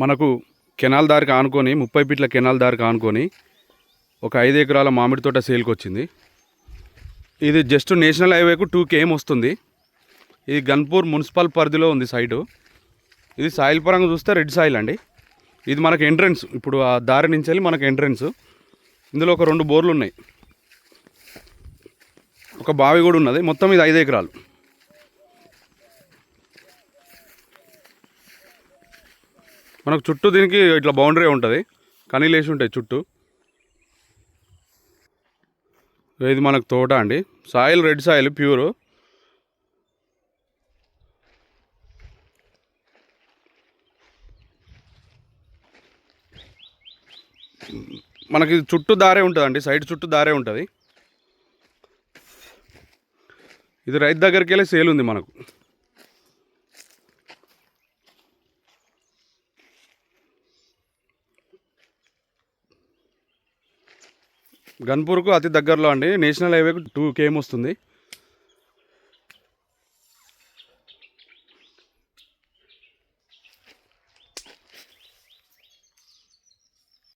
మనకు కెనాల్ దారికి ఆనుకొని 30 ఫీట్ల కెనాల్ దారికి ఆనుకొని ఒక 5 ఎకరాల మామిడి తోట సేల్కి వచ్చింది. ఇది జస్ట్ నేషనల్ హైవేకు 2 km వస్తుంది. ఇది గన్పూర్ మున్సిపల్ పరిధిలో ఉంది సైటు. ఇది సాయిల్ పరంగా చూస్తే రెడ్ సాయిల్ అండి. ఇది మనకు ఎంట్రన్స్, ఇప్పుడు ఆ దారి నుంచి వెళ్ళి మనకు ఎంట్రన్స్. ఇందులో ఒక 2 బోర్లు ఉన్నాయి, ఒక బావి కూడా ఉన్నది. మొత్తం ఇది 5 ఎకరాలు. మనకు చుట్టూ దీనికి ఇట్లా బౌండరీ ఉంటుంది, కనీలేసి ఉంటాయి చుట్టూ. ఇది మనకు తోట అండి. Soil red soil pure. మనకి చుట్టూ దారే ఉంటుందండి, సైడ్ చుట్టూ దారే ఉంటుంది. ఇది రైతు దగ్గరికి వెళ్ళి సేల్ ఉంది మనకు. గన్పూర్కు అతి దగ్గరలో అండి. నేషనల్ హైవేకు 2 km వస్తుంది.